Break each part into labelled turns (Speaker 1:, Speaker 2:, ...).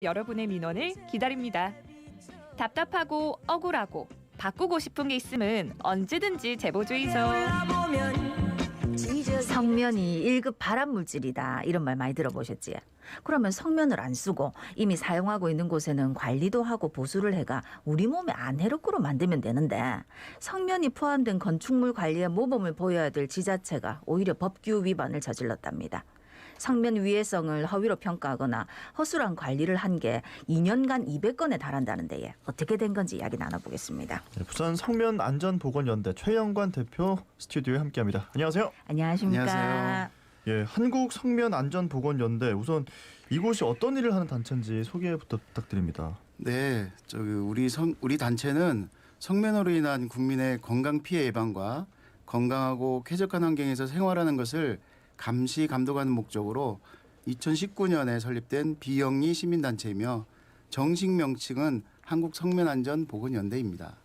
Speaker 1: 여러분의 민원을 기다립니다. 답답하고 억울하고 바꾸고 싶은 게 있으면 언제든지 제보 주이소.
Speaker 2: 성면이 1급 발암물질이다 이런 말 많이 들어보셨지? 그러면 성면을 안 쓰고 이미 사용하고 있는 곳에는 관리도 하고 보수를 해가 우리 몸에 안 해롭도록 만들면 되는데 성면이 포함된 건축물 관리에 모범을 보여야 될 지자체가 오히려 법규 위반을 저질렀답니다. 성면 위해성을 허위로 평가하거나 허술한 관리를 한 게 2년간 200건에 달한다는데 어떻게 된 건지 이야기 나눠보겠습니다.
Speaker 3: 네, 부산 성면안전보건연대 최영관 대표 스튜디오에 함께합니다. 안녕하세요.
Speaker 2: 안녕하십니까.
Speaker 4: 안녕하세요.
Speaker 3: 예, 한국성면안전보건연대, 우선 이곳이 어떤 일을 하는 단체인지 소개부터 부탁드립니다.
Speaker 4: 네, 우리 단체는 성면으로 인한 국민의 건강 피해 예방과 건강하고 쾌적한 환경에서 생활하는 것을 감시 감독하는 목적으로 2019년에 설립된 비영리 시민단체이며 정식 명칭은 한국성면안전보건연대입니다.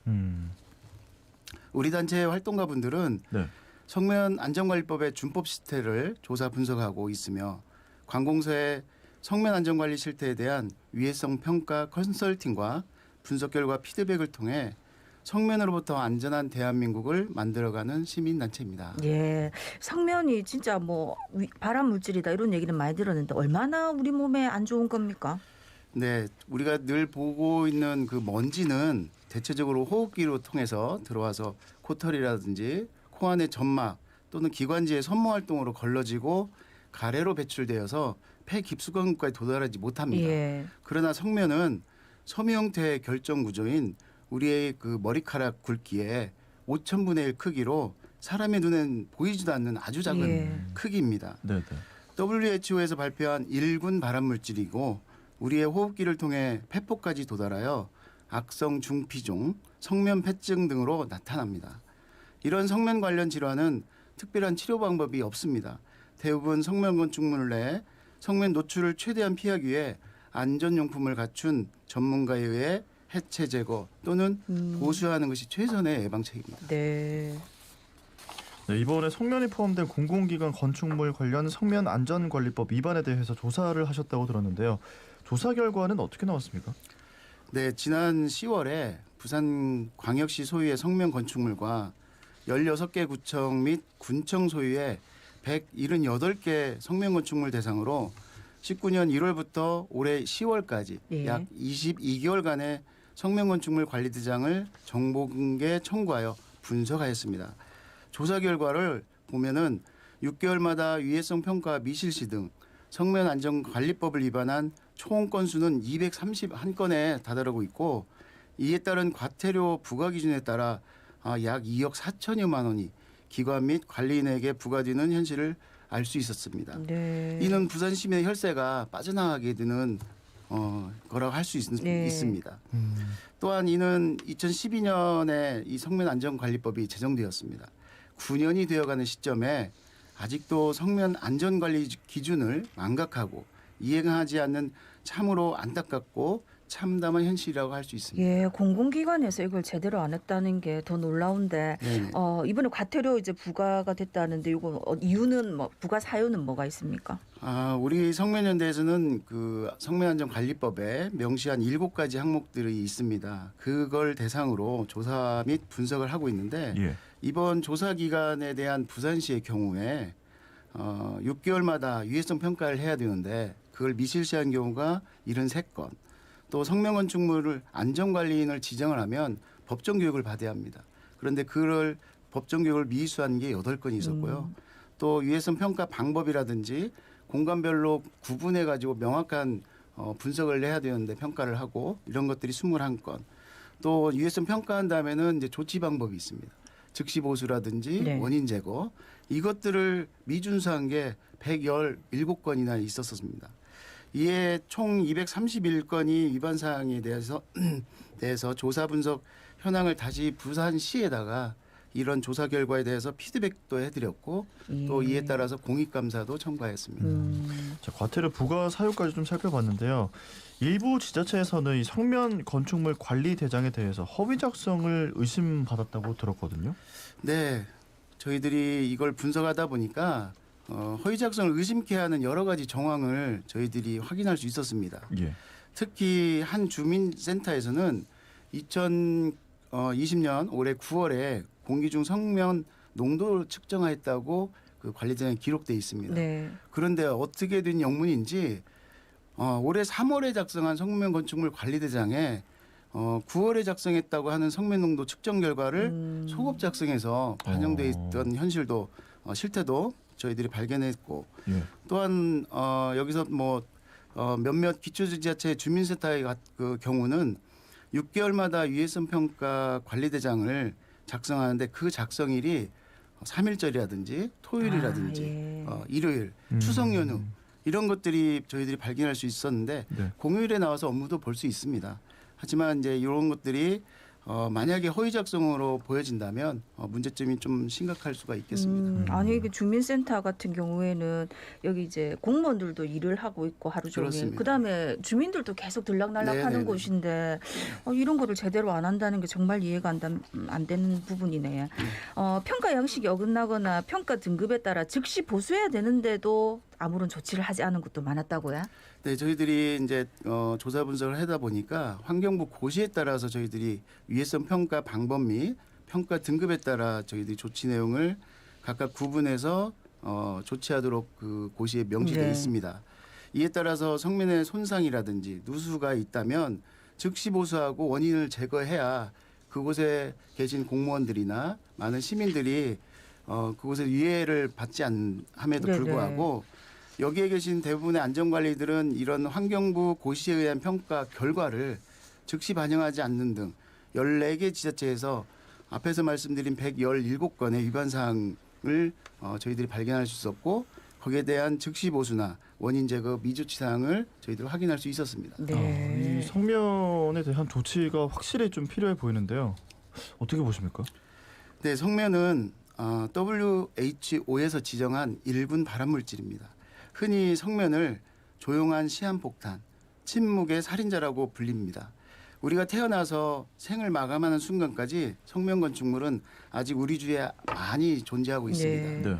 Speaker 4: 우리 단체의 활동가분들은
Speaker 3: 네.
Speaker 4: 성면안전관리법의 준법 실태를 조사 분석하고 있으며 관공서의 성면안전관리 실태에 대한 위해성 평가 컨설팅과 분석 결과 피드백을 통해 성면으로부터 안전한 대한민국을 만들어가는 시민단체입니다.
Speaker 2: 예, 성면이 진짜 뭐 발암 물질이다 이런 얘기는 많이 들었는데 얼마나 우리 몸에 안 좋은 겁니까?
Speaker 4: 네, 우리가 늘 보고 있는 그 먼지는 대체적으로 호흡기로 통해서 들어와서 코털이라든지 코 안의 점막 또는 기관지의 선모 활동으로 걸러지고 가래로 배출되어서 폐 깊숙한까지 도달하지 못합니다.
Speaker 2: 예.
Speaker 4: 그러나 성면은 섬유 형태의 결정 구조인 우리의 그 머리카락 굵기에 5천분의 1 크기로 사람의 눈엔 보이지도 않는 아주 작은
Speaker 2: 예.
Speaker 4: 크기입니다.
Speaker 3: 네, 네.
Speaker 4: WHO에서 발표한 1군 발암물질이고 우리의 호흡기를 통해 폐포까지 도달하여 악성 중피종, 성면폐증 등으로 나타납니다. 이런 성면 관련 질환은 특별한 치료 방법이 없습니다. 대부분 성면 건축물 내 성면 노출을 최대한 피하기 위해 안전용품을 갖춘 전문가에 의해 해체 제거 또는 보수하는 것이 최선의 예방책입니다.
Speaker 2: 네.
Speaker 3: 네, 이번에 성면이 포함된 공공기관 건축물 관련 성면안전관리법 위반에 대해서 조사를 하셨다고 들었는데요. 조사 결과는 어떻게 나왔습니까?
Speaker 4: 네, 지난 10월에 부산광역시 소유의 성면 건축물과 16개 구청 및 군청 소유의 178개 성면 건축물 대상으로 19년 1월부터 올해 10월까지
Speaker 2: 예.
Speaker 4: 약 22개월간의 성면 건축물 관리대장을 정보공개 청구하여 분석하였습니다. 조사 결과를 보면은 6개월마다 위해성 평가 미실시 등 성면 안전관리법을 위반한 총 건수는 231건에 다다르고 있고 이에 따른 과태료 부과 기준에 따라 약 2억 4천여만 원이 기관 및 관리인에게 부과되는 현실을 알 수 있었습니다.
Speaker 2: 네.
Speaker 4: 이는 부산 시민의 혈세가 빠져나가게 되는 거라고 할 수
Speaker 2: 네.
Speaker 4: 있습니다. 또한 이는 2012년에 이 성면안전관리법이 제정되었습니다. 9년이 되어가는 시점에 아직도 성면 안전관리 기준을 망각하고 이행하지 않는 참으로 안타깝고 참담한 현실이라고 할 수 있습니다.
Speaker 2: 예, 공공기관에서 이걸 제대로 안 했다는 게 더 놀라운데
Speaker 4: 네.
Speaker 2: 이번에 과태료 이제 부과가 됐다는데 이거 이유는 뭐 부과 사유는 뭐가 있습니까?
Speaker 4: 우리 성면연대에서는 그 성면안전관리법에 명시한 7가지 항목들이 있습니다. 그걸 대상으로 조사 및 분석을 하고 있는데
Speaker 3: 예.
Speaker 4: 이번 조사 기간에 대한 부산시의 경우에 6개월마다 유해성 평가를 해야 되는데 그걸 미실시한 경우가 73건. 또 성면 건축물을 안전관리인을 지정을 하면 법정 교육을 받아야 합니다. 그런데 그걸 법정 교육을 미수한 게 8건이 있었고요. 또 유해성 평가 방법이라든지 공간별로 구분해 가지고 명확한 분석을 해야 되는데 평가를 하고 이런 것들이 21건. 또 유해성 평가한 다음에는 이제 조치 방법이 있습니다. 즉시 보수라든지
Speaker 2: 네.
Speaker 4: 원인 제거 이것들을 미준수한 게 117건이나 있었습니다. 이에 총 231건이 위반 사항에 대해서 조사 분석 현황을 다시 부산시에다가 이런 조사 결과에 대해서 피드백도 해드렸고 또 이에 따라서 공익감사도 첨가했습니다.
Speaker 3: 자, 과태료 부과 사유까지 좀 살펴봤는데요. 일부 지자체에서는 이 성면 건축물 관리 대장에 대해서 허위 작성을 의심받았다고 들었거든요.
Speaker 4: 네, 저희들이 이걸 분석하다 보니까 허위 작성을 의심케 하는 여러 가지 정황을 저희들이 확인할 수 있었습니다.
Speaker 3: 예.
Speaker 4: 특히 한 주민센터에서는 2020년 올해 9월에 공기 중 성면 농도를 측정했다고 그 관리대장에 기록돼 있습니다.
Speaker 2: 네.
Speaker 4: 그런데 어떻게 된 영문인지 올해 3월에 작성한 성면 건축물 관리대장에 9월에 작성했다고 하는 성면 농도 측정 결과를 소급 작성해서 반영돼 있던 현실도 실태도 저희들이 발견했고
Speaker 3: 예.
Speaker 4: 또한 여기서 뭐 몇몇 기초지자체 주민센터의 그 경우는 6개월마다 유해성 평가 관리대장을 작성하는데 그 작성일이 3일절이라든지 토요일이라든지
Speaker 2: 예.
Speaker 4: 일요일, 추석 연휴 이런 것들이 저희들이 발견할 수 있었는데
Speaker 3: 네.
Speaker 4: 공휴일에 나와서 업무도 볼 수 있습니다. 하지만 이제 이런 것들이 만약에 허위 작성으로 보여진다면 문제점이 좀 심각할 수가 있겠습니다.
Speaker 2: 아니 이게 주민센터 같은 경우에는 여기 이제 공무원들도 일을 하고 있고 하루 종일
Speaker 4: 그렇습니다.
Speaker 2: 그다음에 주민들도 계속 들락날락하는
Speaker 4: 네네네.
Speaker 2: 곳인데 이런 거를 제대로 안 한다는 게 정말 이해가 안 되는 부분이네. 평가 양식이 어긋나거나 평가 등급에 따라 즉시 보수해야 되는데도 아무런 조치를 하지 않은 것도 많았다고요?
Speaker 4: 네, 저희들이 이제 조사 분석을 하다 보니까 환경부 고시에 따라서 저희들이 유해성 평가 방법 및 평가 등급에 따라 저희들이 조치 내용을 각각 구분해서 조치하도록 그 고시에 명시되어
Speaker 2: 네.
Speaker 4: 있습니다. 이에 따라서 성면의 손상이라든지 누수가 있다면 즉시 보수하고 원인을 제거해야 그곳에 계신 공무원들이나 많은 시민들이 그곳에 유해를 받지 않음에도
Speaker 2: 네네.
Speaker 4: 불구하고 여기에 계신 대부분의 안전관리들은 이런 환경부 고시에 의한 평가 결과를 즉시 반영하지 않는 등 14개 지자체에서 앞에서 말씀드린 117건의 위반 사항을 저희들이 발견할 수 있었고 거기에 대한 즉시 보수나 원인 제거 미조치 사항을 저희들 확인할 수 있었습니다.
Speaker 2: 네.
Speaker 3: 이 성면에 대한 조치가 확실히 좀 필요해 보이는데요. 어떻게 보십니까?
Speaker 4: 네, 성면은 WHO에서 지정한 1군 발암물질입니다. 흔히 성면을 조용한 시한폭탄, 침묵의 살인자라고 불립니다. 우리가 태어나서 생을 마감하는 순간까지 성면 건축물은 아직 우리 주위에 많이 존재하고 있습니다.
Speaker 2: 네.
Speaker 3: 네.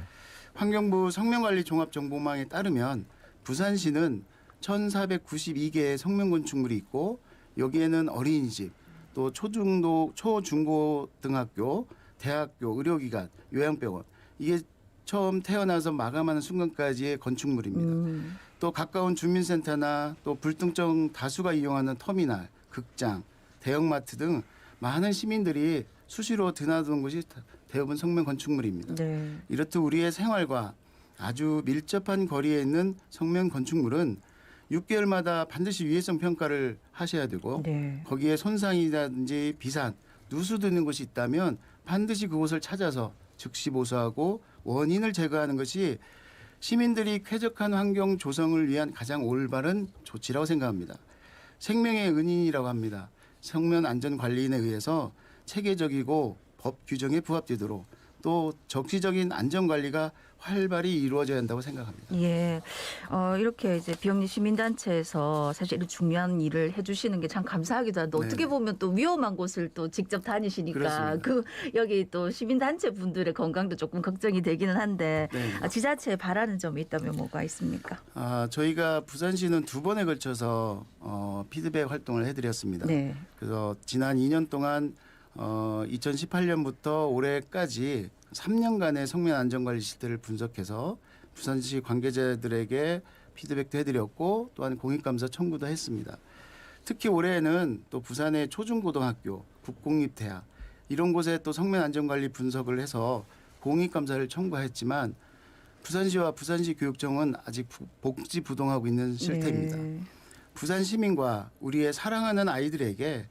Speaker 4: 환경부 성면관리 종합정보망에 따르면 부산시는 1,492개의 성면 건축물이 있고 여기에는 어린이집, 또 초중고등학교, 대학교, 의료기관, 요양병원 이게 처음 태어나서 마감하는 순간까지의 건축물입니다. 또 가까운 주민센터나 또 불특정 다수가 이용하는 터미널, 극장, 대형마트 등 많은 시민들이 수시로 드나드는 곳이 대부분 성면 건축물입니다.
Speaker 2: 네.
Speaker 4: 이렇듯 우리의 생활과 아주 밀접한 거리에 있는 성면 건축물은 6개월마다 반드시 유해성 평가를 하셔야 되고
Speaker 2: 네.
Speaker 4: 거기에 손상이라든지 비산, 누수 드는 곳이 있다면 반드시 그곳을 찾아서 즉시 보수하고 원인을 제거하는 것이 시민들이 쾌적한 환경 조성을 위한 가장 올바른 조치라고 생각합니다. 생명의 은인이라고 합니다. 성면 안전 관리인에 의해서 체계적이고 법 규정에 부합되도록 또 적시적인 안전 관리가 활발히 이루어져야 한다고 생각합니다.
Speaker 2: 예, 이렇게 이제 비영리 시민단체에서 사실 이런 중요한 일을 해주시는 게 참 감사하기도 한데
Speaker 4: 네.
Speaker 2: 어떻게 보면 또 위험한 곳을 또 직접 다니시니까
Speaker 4: 그렇습니다.
Speaker 2: 여기 또 시민단체 분들의 건강도 조금 걱정이 되기는 한데
Speaker 4: 네.
Speaker 2: 지자체에 바라는 점이 있다면 뭐가 있습니까?
Speaker 4: 저희가 부산시는 2번에 걸쳐서 피드백 활동을 해드렸습니다.
Speaker 2: 네,
Speaker 4: 그래서 지난 2년 동안 2018년부터 올해까지 3년간의 성면 안전관리 시스템을 분석해서 부산시 관계자들에게 피드백도 해드렸고 또한 공익감사 청구도 했습니다. 특히 올해에는 또 부산의 초중고등학교, 국공립대학 이런 곳에 또 성면 안전관리 분석을 해서 공익감사를 청구했지만 부산시와 부산시 교육청은 아직 복지부동하고 있는 실태입니다.
Speaker 2: 네.
Speaker 4: 부산 시민과 우리의 사랑하는 아이들에게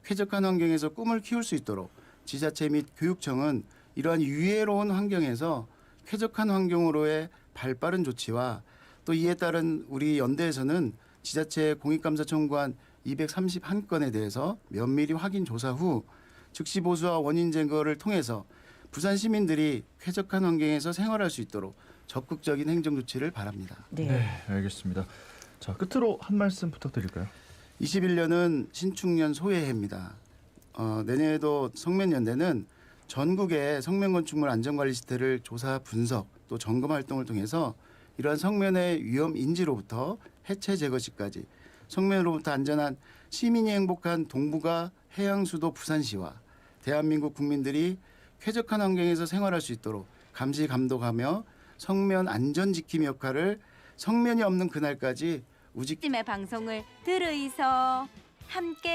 Speaker 4: 쾌적한 환경에서 꿈을 키울 수 있도록 지자체 및 교육청은 이러한 유해로운 환경에서 쾌적한 환경으로의 발빠른 조치와 또 이에 따른 우리 연대에서는 지자체 공익감사 청구한 231건에 대해서 면밀히 확인 조사 후 즉시 보수와 원인 제거를 통해서 부산 시민들이 쾌적한 환경에서 생활할 수 있도록 적극적인 행정 조치를 바랍니다.
Speaker 2: 네.
Speaker 3: 네, 알겠습니다. 자, 끝으로 한 말씀 부탁드릴까요?
Speaker 4: 21년은 신축년 소해해입니다. 내년에도 성면연대는 전국의 성면 건축물 안전관리 시스템을 조사 분석 또 점검 활동을 통해서 이러한 성면의 위험 인지로부터 해체 제거 시까지 성면으로부터 안전한 시민이 행복한 동북아 해양수도 부산시와 대한민국 국민들이 쾌적한 환경에서 생활할 수 있도록 감시 감독하며 성면 안전 지킴 역할을 성면이 없는 그날까지 우직
Speaker 5: 찜의 방송을 들으이서 함께